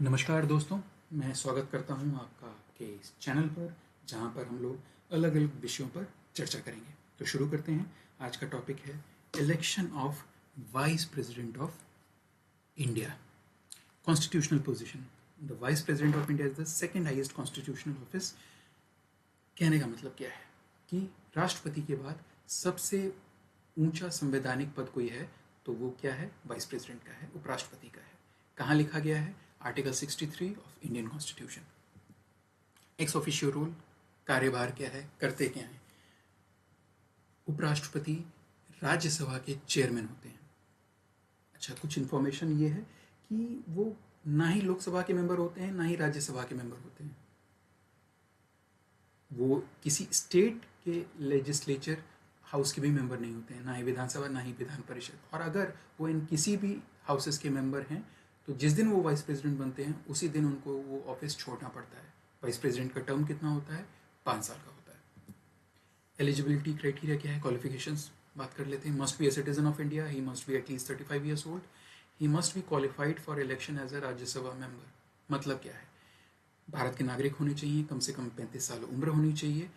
नमस्कार दोस्तों, मैं स्वागत करता हूं आपका आपके इस चैनल पर जहां पर हम लोग अलग अलग विषयों पर चर्चा करेंगे। तो शुरू करते हैं। आज का टॉपिक है election of vice president of India. Constitutional position. The vice president of India is the second highest constitutional office. कहने का मतलब क्या है कि राष्ट्रपति के बाद सबसे ऊंचा संवैधानिक पद कोई है तो वो क्या है? वाइस प्रेसिडेंट का है, उपराष्ट्रपति का है। कहाँ लिखा गया है? Article 63 of Indian constitution. Ex officio rule, कार्यभार क्या है, करते क्या हैं? उपराष्ट्रपति राज्यसभा के चेयरमैन होते हैं। अच्छा, कुछ इन्फॉर्मेशन ये है कि वो ना ही लोकसभा के मेंबर होते हैं ना ही राज्यसभा के मेंबर होते हैं। वो किसी स्टेट के लेजिस्लेचर हाउस के भी मेंबर नहीं होते हैं, ना ही विधानसभा ना ही विधान परिषद। और अगर वो इन किसी भी हाउसेस के मेंबर हैं तो जिस दिन वो वाइस प्रेसिडेंट बनते हैं उसी दिन उनको वो ऑफिस छोड़ना पड़ता है। वाइस प्रेसिडेंट का टर्म कितना होता है? 5 साल का होता है। एलिजिबिलिटी क्राइटेरिया क्या है? क्वालिफिकेशंस बात कर लेते हैं। Must be a citizen of India, he must be at least 35 years old, he must be qualified for election as a Rajya Sabha member. मतलब क्या है? भारत के नागरिक होने चाहिए, कम से कम 35 साल उम्र होनी चाहिए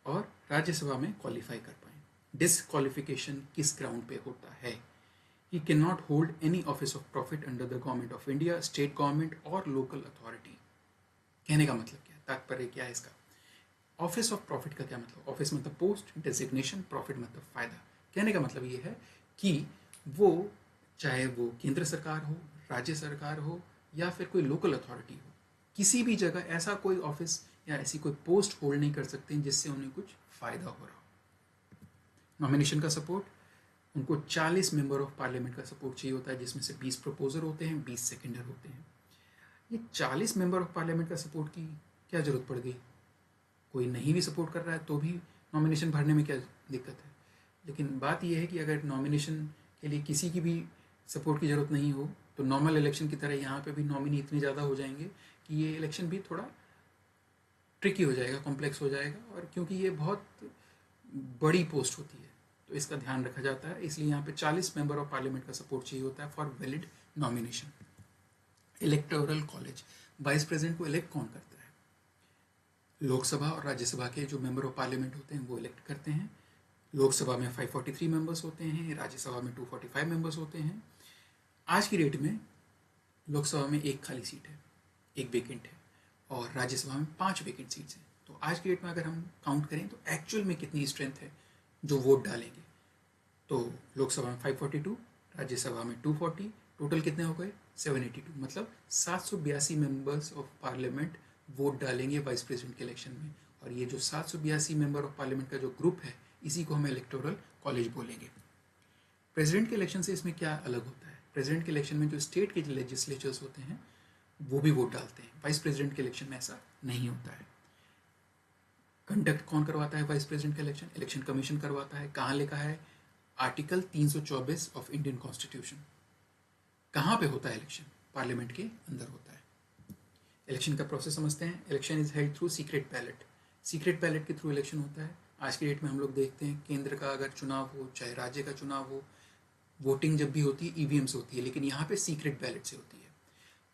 और राज्यसभा में क्वालिफाई कर पाए। डिसक्वालिफिकेशन किस ग्राउंड पे होता है? He cannot hold any office of profit under the government of India, state government or local authority। कहने का मतलब क्या है? तात्पर्य क्या है इसका? ऑफिस ऑफ प्रॉफिट का क्या मतलब? ऑफिस मतलब पोस्ट, डेजिग्नेशन, प्रॉफिट मतलब फायदा। कहने का मतलब ये है कि वो चाहे वो केंद्र सरकार हो, राज्य सरकार हो या फिर कोई लोकल अथॉरिटी हो, किसी भी जगह ऐसा कोई ऑफिस या ऐसी कोई पोस्ट होल्ड नहीं कर सकते जिससे उन्हें कुछ फायदा हो रहा हो। नॉमिनेशन का सपोर्ट, उनको 40 मेंबर ऑफ पार्लियामेंट का सपोर्ट चाहिए होता है, जिसमें से 20 प्रपोजर होते हैं, 20 सेकेंडर होते हैं। ये 40 मेंबर ऑफ पार्लियामेंट का सपोर्ट की क्या जरूरत पड़ गई? कोई नहीं भी सपोर्ट कर रहा है तो भी नॉमिनेशन भरने में क्या दिक्कत है? लेकिन बात यह है कि अगर नॉमिनेशन के लिए किसी की भी सपोर्ट की ज़रूरत नहीं हो तो नॉर्मल इलेक्शन की तरह यहाँ पे भी नॉमिनी इतने ज़्यादा हो जाएंगे कि ये इलेक्शन भी थोड़ा ट्रिकी हो जाएगा, कॉम्प्लेक्स हो जाएगा। और क्योंकि ये बहुत बड़ी पोस्ट होती है तो इसका ध्यान रखा जाता है, इसलिए यहाँ पे 40 मेंबर ऑफ पार्लियामेंट का सपोर्ट चाहिए होता है for valid nomination. Electoral college, vice president को इलेक्ट कौन करता है? लोकसभा और राज्यसभा के जो मेंबर ऑफ पार्लियामेंट होते हैं वो इलेक्ट करते हैं। लोकसभा में 543 मेंबर्स होते हैं, राज्यसभा में 245 मेंबर्स होते हैं। आज की डेट में लोकसभा में एक खाली सीट है, एक वेकेंट है, और राज्यसभा में 5 वेकेंट सीट्स हैं। तो आज की डेट में अगर हम काउंट करें तो एक्चुअल में कितनी स्ट्रेंथ है जो वोट डालेंगे? तो लोकसभा में 542, राज्यसभा में 240, टोटल कितने हो गए? 782। मतलब 782 मेंबर्स ऑफ पार्लियामेंट वोट डालेंगे वाइस प्रेसिडेंट के इलेक्शन में। और ये जो 782 मेंबर ऑफ पार्लियामेंट का जो ग्रुप है इसी को हम इलेक्टोरल कॉलेज बोलेंगे। प्रेसिडेंट के इलेक्शन से इसमें क्या अलग होता है? प्रेसिडेंट के इलेक्शन में जो स्टेट के लेजिस्लेचर्स होते हैं वो भी वोट डालते हैं। वाइस प्रेसिडेंट के इलेक्शन में ऐसा नहीं होता है। कंडक्ट कौन करवाता है वाइस प्रेसिडेंट का इलेक्शन? इलेक्शन कमीशन करवाता है। कहाँ लिखा है? Article 324 of Indian constitution. कहाँ पे होता है इलेक्शन? पार्लियामेंट के अंदर होता है। इलेक्शन का प्रोसेस समझते हैं। Election is held through secret ballot. Secret ballot के थ्रू इलेक्शन होता है। आज की डेट में हम लोग देखते हैं केंद्र का अगर चुनाव हो चाहे राज्य का चुनाव हो, वोटिंग जब भी होती है ईवीएम से होती है, लेकिन यहाँ पे सीक्रेट बैलेट से होती है।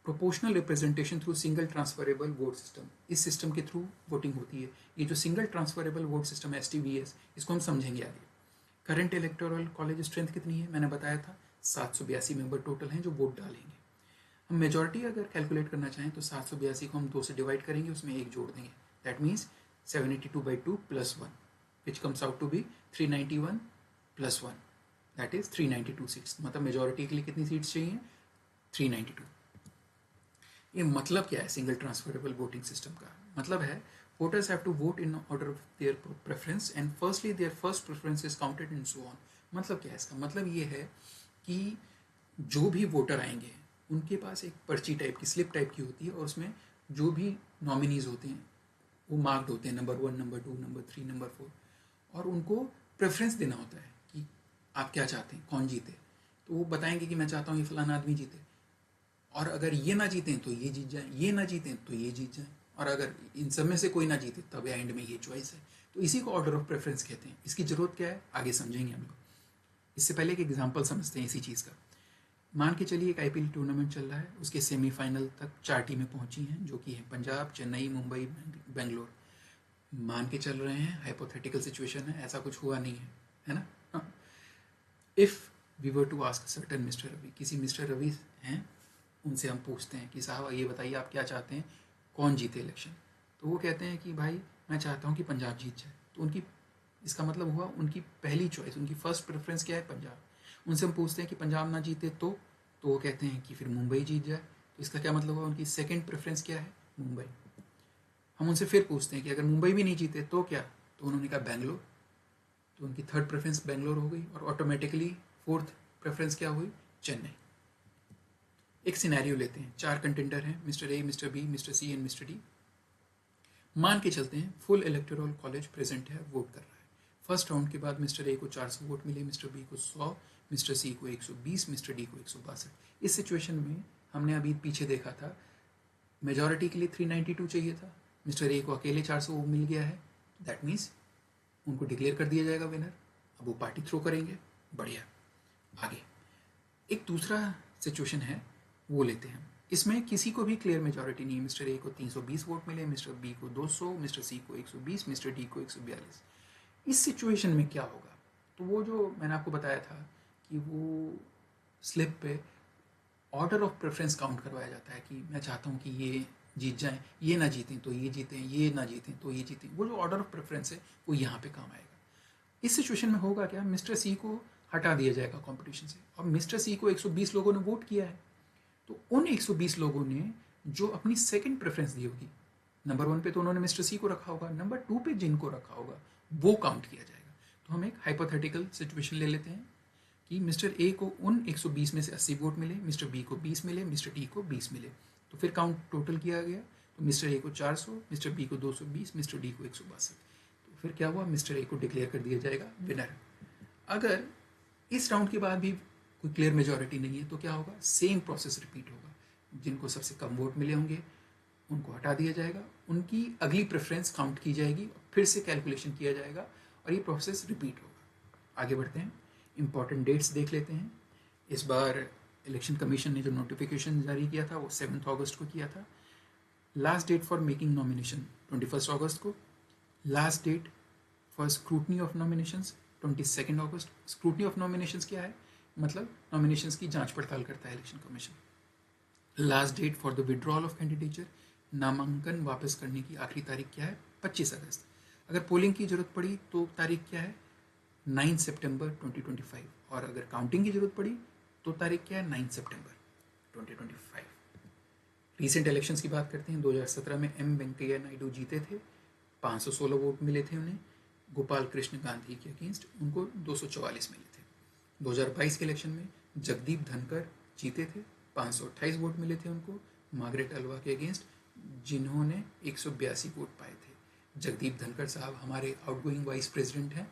Proportional representation through single transferable vote system, इस सिस्टम के थ्रू वोटिंग होती है। ये जो सिंगल ट्रांसफरेबल वोट सिस्टम है STVS, इसको हम समझेंगे आगे। करंट इलेक्टोरल कॉलेज स्ट्रेंथ कितनी है? मैंने बताया था 782 मेंबर टोटल हैं जो वोट डालेंगे। हम मेजॉरिटी अगर कैलकुलेट करना चाहें तो 782 को हम 2 से डिवाइड करेंगे, उसमें 1 जोड़ देंगे। That means 782/2 + 1 which comes out to be 391 + 1, that is 392 seats. मतलब मेजॉरिटी के लिए कितनी सीट्स चाहिए? 392। ये मतलब क्या है सिंगल ट्रांसफरेबल वोटिंग सिस्टम का? मतलब है voters have to vote in order of their preference and firstly their first preference is counted and so on. मतलब क्या है इसका? मतलब ये है कि जो भी वोटर आएंगे उनके पास एक पर्ची टाइप की, स्लिप टाइप की होती है और उसमें जो भी नॉमिनीज होते हैं वो मार्क्ड होते हैं, नंबर 1, नंबर 2, नंबर 3, नंबर 4, और उनको प्रेफरेंस देना होता है कि आप क्या चाहते हैं, कौन जीते। तो वो बताएंगे कि मैं चाहता हूँ ये फलाना आदमी जीते, और अगर ये ना जीतें तो ये जीत जाए, ये ना जीतें तो ये जीत जाए, और अगर इन सब में से कोई ना जीते तब एंड में ये चॉइस है। तो इसी को ऑर्डर ऑफ प्रेफरेंस कहते हैं। इसकी ज़रूरत क्या है आगे समझेंगे हम लोग। इससे पहले एक एग्जाम्पल समझते हैं इसी चीज़ का। मान के चलिए एक आईपीएल टूर्नामेंट चल रहा है, उसके सेमीफाइनल तक 4 टीमें पहुंची हैं, जो कि हैं पंजाब, चेन्नई, मुंबई, बेंगलोर। मान के चल रहे हैं, हाइपोथेटिकल सिचुएशन है, ऐसा कुछ हुआ नहीं है ना? हाँ। If we were to ask certain mister Ravi, किसी मिस्टर रवि हैं, उनसे हम पूछते हैं कि साहब ये बताइए आप क्या चाहते हैं, कौन जीते इलेक्शन? तो वो कहते हैं कि भाई मैं चाहता हूँ कि पंजाब जीत जाए। तो उनकी, इसका मतलब हुआ उनकी पहली चॉइस, उनकी फर्स्ट प्रेफरेंस क्या है? पंजाब। उनसे हम पूछते हैं कि पंजाब ना जीते तो वो कहते हैं कि फिर मुंबई जीत जाए। तो इसका क्या मतलब हुआ? उनकी सेकंड प्रेफरेंस क्या है? मुंबई। हम उनसे फिर पूछते हैं कि अगर मुंबई भी नहीं जीते तो क्या? तो उन्होंने कहा बेंगलोर। तो उनकी थर्ड प्रेफरेंस बेंगलोर हो गई, और ऑटोमेटिकली फोर्थ प्रेफरेंस क्या हुई? चेन्नई। एक सिनेरियो लेते हैं, 4 कंटेंडर हैं, mister A, mister B, mister C and mister D. मान के चलते हैं फुल इलेक्टोरल कॉलेज प्रेजेंट है, वोट कर रहा है। फर्स्ट राउंड के बाद मिस्टर ए को 400 वोट मिले, मिस्टर बी को 100, मिस्टर सी को 120, मिस्टर डी को 162। इस सिचुएशन में हमने अभी पीछे देखा था, मेजॉरिटी के लिए 392 चाहिए था, मिस्टर ए को अकेले 400 मिल गया है, दैट मीन्स उनको डिक्लेयर कर दिया जाएगा विनर। अब वो पार्टी थ्रो करेंगे, बढ़िया। आगे एक दूसरा सिचुएशन है, वो लेते हैं। इसमें किसी को भी क्लियर मेजॉरिटी नहीं है। मिस्टर ए को 320 वोट मिले, मिस्टर बी को 200, मिस्टर सी को 120, मिस्टर डी को 142। इस सिचुएशन में क्या होगा? तो वो जो मैंने आपको बताया था कि वो स्लिप पे ऑर्डर ऑफ प्रेफरेंस काउंट करवाया जाता है कि मैं चाहता हूँ कि ये जीत जाएं, ये ना जीतें तो ये जीतें, ये ना जीतें तो ये जीतें। वो जो ऑर्डर ऑफ प्रेफरेंस है वो यहाँ पे काम आएगा। इस सिचुएशन में होगा क्या? मिस्टर सी को हटा दिया जाएगा कंपटीशन से, और मिस्टर सी को 120 लोगों ने वोट किया है। तो उन 120 लोगों ने जो अपनी सेकंड प्रेफरेंस दी होगी, नंबर 1 पे तो उन्होंने मिस्टर सी को रखा होगा, नंबर 2 पे जिनको रखा होगा वो काउंट किया जाएगा। तो हम एक हाइपोथेटिकल सिचुएशन ले लेते हैं कि मिस्टर ए को उन 120 में से 80 वोट मिले, मिस्टर बी को 20 मिले, मिस्टर डी को 20 मिले। तो फिर काउंट टोटल किया गया, तो मिस्टर ए को 400, मिस्टर बी को 220, मिस्टर डी को 162। तो फिर क्या हुआ? मिस्टर ए को डिक्लेयर कर दिया जाएगा विनर। अगर इस राउंड के बाद भी कोई क्लियर मेजॉरिटी नहीं है तो क्या होगा? सेम प्रोसेस रिपीट होगा। जिनको सबसे कम वोट मिले होंगे उनको हटा दिया जाएगा, उनकी अगली प्रेफरेंस काउंट की जाएगी, फिर से कैलकुलेशन किया जाएगा, और ये प्रोसेस रिपीट होगा। आगे बढ़ते हैं, इंपॉर्टेंट डेट्स देख लेते हैं। इस बार इलेक्शन कमीशन ने जो नोटिफिकेशन जारी किया था वो 7 अगस्त को किया था। Last date for making nomination 21 अगस्त को। Last date for scrutiny of nominations 22 August. Scrutiny of nominations क्या है? मतलब नॉमिनेशंस की जांच पड़ताल करता है election commission. Last date for the withdrawal of candidature, नामांकन वापस करने की आखिरी तारीख क्या है? 25 अगस्त। अगर पोलिंग की जरूरत पड़ी तो तारीख क्या है? 9 सितंबर 2025। और अगर काउंटिंग की जरूरत पड़ी तो तारीख क्या है? 9 सितंबर 2025। रिसेंट इलेक्शंस की बात करते हैं। 2017 में एम वेंकैया नायडू जीते थे, 516 वोट मिले थे उन्हें। गोपाल कृष्ण गांधी के अगेंस्ट उनको 244 मिले थे। 2022 के इलेक्शन में जगदीप धनकर जीते थे, 528 वोट मिले थे उनको, मार्गरेट अल्वा के अगेंस्ट, जिन्होंने 182 वोट पाए थे। जगदीप धनकर साहब हमारे आउटगोइंग वाइस प्रेसिडेंट हैं,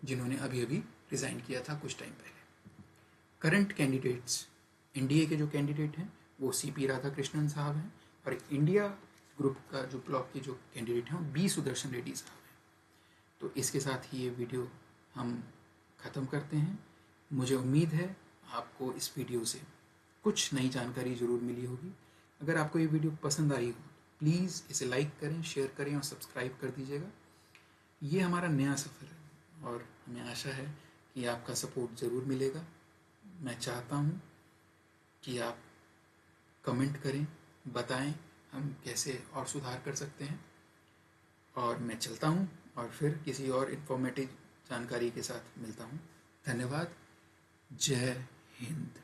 जिन्होंने अभी अभी रिज़ाइन किया था कुछ टाइम पहले। करंट कैंडिडेट्स, एनडीए के जो कैंडिडेट हैं वो सीपी राधाकृष्णन साहब हैं, और इंडिया ग्रुप का जो ब्लॉक के जो कैंडिडेट हैं वो बी सुदर्शन रेड्डी साहब हैं। तो इसके साथ ही ये वीडियो हम ख़त्म करते हैं। मुझे उम्मीद है आपको इस वीडियो से कुछ नई जानकारी ज़रूर मिली होगी। अगर आपको ये वीडियो पसंद आई हो तो प्लीज़ इसे लाइक करें, शेयर करें और सब्सक्राइब कर दीजिएगा। ये हमारा नया सफ़र है और हमें आशा है कि आपका सपोर्ट ज़रूर मिलेगा। मैं चाहता हूँ कि आप कमेंट करें, बताएं हम कैसे और सुधार कर सकते हैं। और मैं चलता हूँ और फिर किसी और इन्फॉर्मेटिव जानकारी के साथ मिलता हूँ। धन्यवाद। जय हिंद।